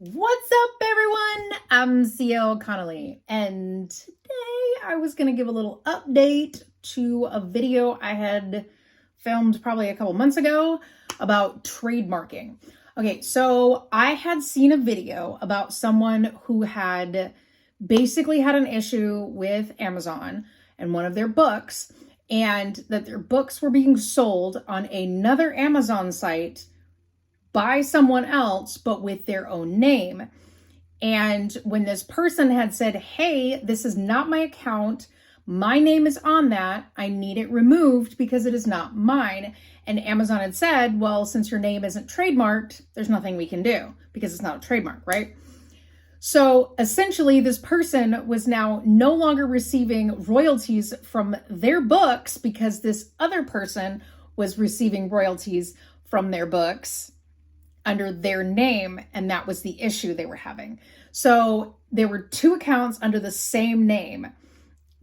What's up, everyone? I'm CL Connolly, and today I was going to give a little update to a video I had filmed probably a couple months ago about trademarking. Okay, so I had seen a video about someone who had basically had an issue with Amazon and one of their books, and that their books were being sold on another Amazon site by someone else, but with their own name. And when this person had said, hey, this is not my account, my name is on that, I need it removed because it is not mine. And Amazon had said, well, since your name isn't trademarked, there's nothing we can do because it's not a trademark, right? So essentially, this person was now no longer receiving royalties from their books because this other person was receiving royalties from their books under their name, and that was the issue they were having. So there were two accounts under the same name,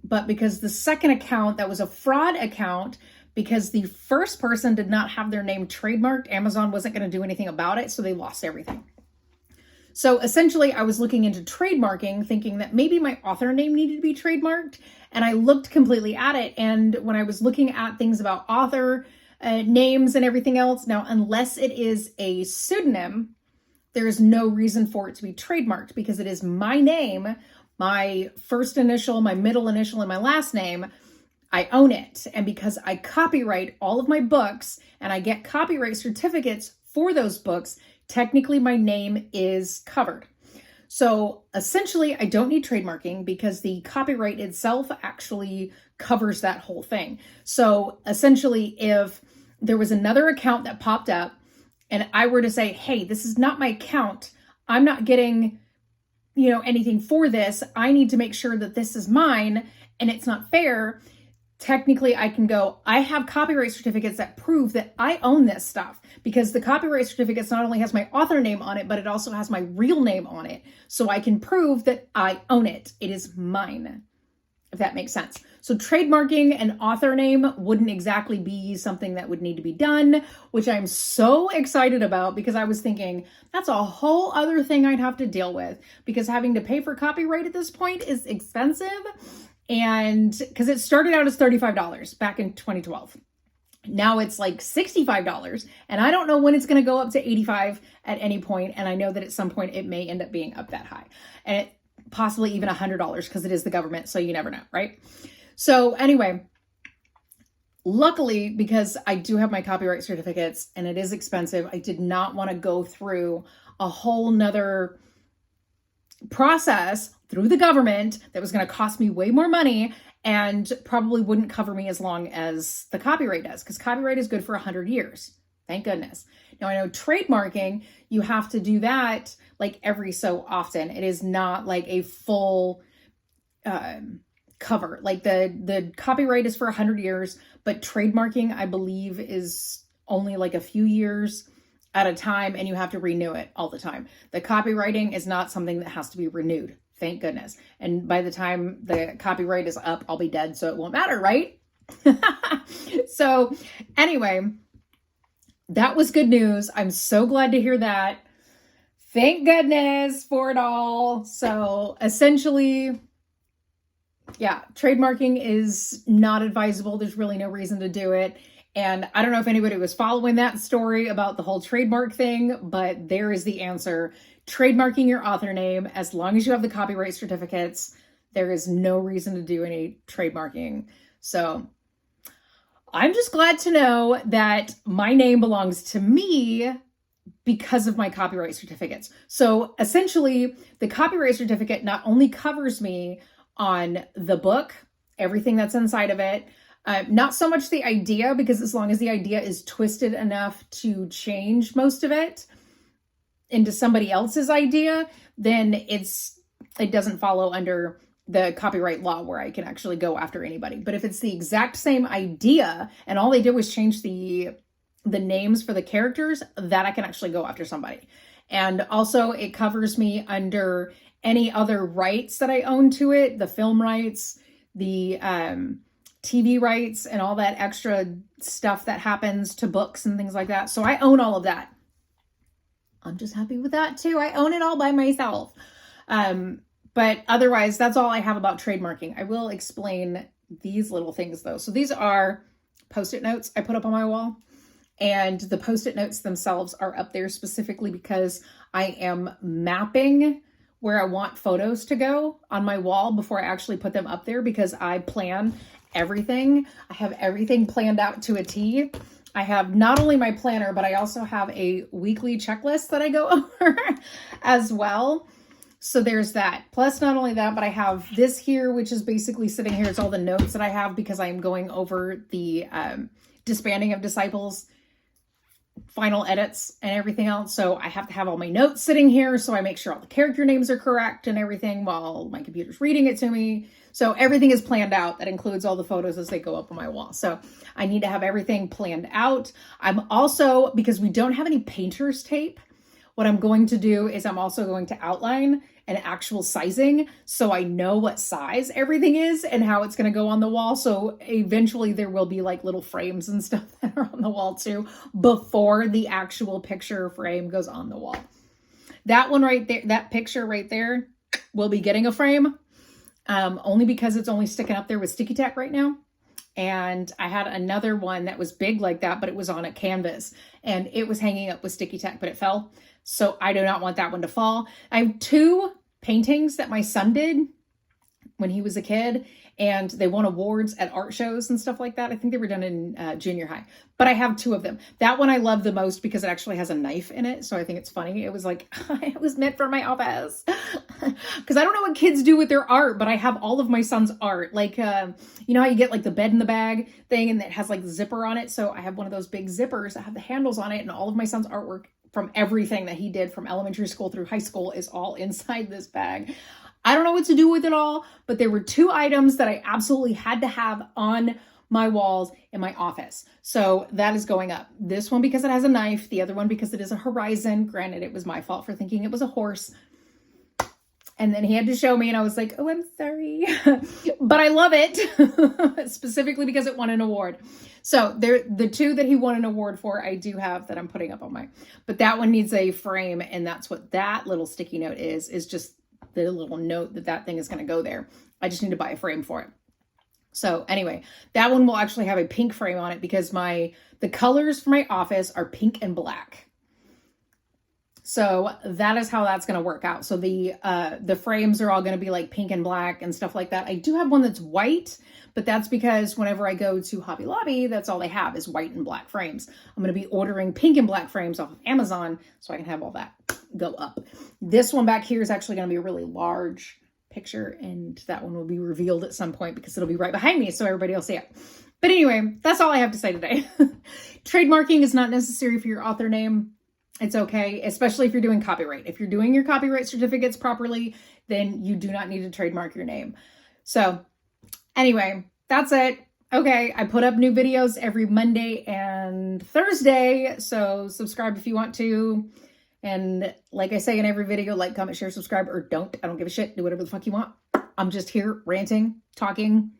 but because the second account, that was a fraud account, because the first person did not have their name trademarked, Amazon wasn't going to do anything about it, so they lost everything. So essentially, I was looking into trademarking, thinking that maybe my author name needed to be trademarked, and I looked completely at it, and when I was looking at things about author names and everything else. Now, unless it is a pseudonym, there is no reason for it to be trademarked because it is my name, my first initial, my middle initial, and my last name. I own it. And because I copyright all of my books and I get copyright certificates for those books, technically my name is covered. So essentially, I don't need trademarking because the copyright itself actually covers that whole thing. So essentially, if there was another account that popped up and I were to say, hey, this is not my account, I'm not getting, anything for this, I need to make sure that this is mine and it's not fair. Technically, I can go, I have copyright certificates that prove that I own this stuff, because the copyright certificates not only has my author name on it, but it also has my real name on it. So I can prove that I own it. It is mine, if that makes sense. So trademarking an author name wouldn't exactly be something that would need to be done, which I'm so excited about, because I was thinking that's a whole other thing I'd have to deal with, because having to pay for copyright at this point is expensive. And because it started out as $35 back in 2012. Now it's like $65. And I don't know when it's going to go up to $85 at any point. And I know that at some point it may end up being up that high. And it possibly even $100 because it is the government. So you never know, right? So anyway, luckily, because I do have my copyright certificates and it is expensive, I did not want to go through a whole nother process through the government that was going to cost me way more money and probably wouldn't cover me as long as the copyright does, because copyright is good for 100 years. Thank goodness. Now, I know trademarking, you have to do that like every so often. It is not like a full cover. Like the copyright is for 100 years, but trademarking, I believe, is only like a few years at a time, and you have to renew it all the time. The copywriting is not something that has to be renewed. Thank goodness. And by the time the copyright is up, I'll be dead, so it won't matter, right? So anyway, that was good news. I'm so glad to hear that. Thank goodness for it all. So essentially, yeah, trademarking is not advisable. There's really no reason to do it. And I don't know if anybody was following that story about the whole trademark thing, but there is the answer. Trademarking your author name, as long as you have the copyright certificates, there is no reason to do any trademarking. So I'm just glad to know that my name belongs to me because of my copyright certificates. So essentially, the copyright certificate not only covers me on the book, everything that's inside of it, not so much the idea, because as long as the idea is twisted enough to change most of it into somebody else's idea, then it doesn't follow under the copyright law where I can actually go after anybody. But if it's the exact same idea and all they did was change the names for the characters, that I can actually go after somebody. And also it covers me under any other rights that I own to it, the film rights, the TV rights, and all that extra stuff that happens to books and things like that. So I own all of that. I'm just happy with that too. I own it all by myself. But otherwise, that's all I have about trademarking. I will explain these little things though. So these are Post-it notes I put up on my wall. And the Post-it notes themselves are up there specifically because I am mapping where I want photos to go on my wall before I actually put them up there, because I plan everything. I have everything planned out to a T. I have not only my planner, but I also have a weekly checklist that I go over as well. So there's that. Plus, not only that, but I have this here, which is basically sitting here. It's all the notes that I have because I'm going over the disbanding of Disciples, final edits and everything else. So I have to have all my notes sitting here. So I make sure all the character names are correct and everything while my computer's reading it to me. So everything is planned out. That includes all the photos as they go up on my wall. So I need to have everything planned out. I'm also, because we don't have any painter's tape, what I'm going to do is I'm also going to outline an actual sizing so I know what size everything is and how it's going to go on the wall. So eventually there will be like little frames and stuff that are on the wall too before the actual picture frame goes on the wall. That one right there, that picture right there will be getting a frame only because it's only sticking up there with sticky tack right now. And I had another one that was big like that, but it was on a canvas and it was hanging up with sticky tack, but it fell. So I do not want that one to fall. I have 2 paintings that my son did when he was a kid, and they won awards at art shows and stuff like that. I think they were done in junior high, but I have 2 of them. That one I love the most because it actually has a knife in it. So I think it's funny. It was like, it was meant for my office because I don't know what kids do with their art, but I have all of my son's art. Like, you know how you get like the bed in the bag thing and it has like the zipper on it. So I have one of those big zippers that have the handles on it, and all of my son's artwork from everything that he did from elementary school through high school is all inside this bag. I don't know what to do with it all, but there were 2 items that I absolutely had to have on my walls in my office. So that is going up. This one because it has a knife, the other one because it is a horizon. Granted, it was my fault for thinking it was a horse. And then he had to show me and I was like, oh, I'm sorry. But I love it specifically because it won an award. So the 2 that he won an award for, I do have that I'm putting up on my, but that one needs a frame. And that's what that little sticky note is just the little note that that thing is going to go there. I just need to buy a frame for it. So anyway, that one will actually have a pink frame on it because the colors for my office are pink and black. So that is how that's going to work out. So the frames are all going to be like pink and black and stuff like that. I do have one that's white, but that's because whenever I go to Hobby Lobby, that's all they have is white and black frames. I'm going to be ordering pink and black frames off of Amazon so I can have all that go up. This one back here is actually going to be a really large picture, and that one will be revealed at some point because it'll be right behind me so everybody will see it. But anyway, that's all I have to say today. Trademarking is not necessary for your author name. It's okay, especially if you're doing copyright. If you're doing your copyright certificates properly, then you do not need to trademark your name. So anyway, that's it. Okay, I put up new videos every Monday and Thursday, so subscribe if you want to. And like I say in every video, like, comment, share, subscribe, or don't. I don't give a shit. Do whatever the fuck you want. I'm just here ranting, talking,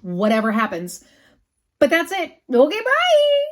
whatever happens. But that's it. Okay, bye.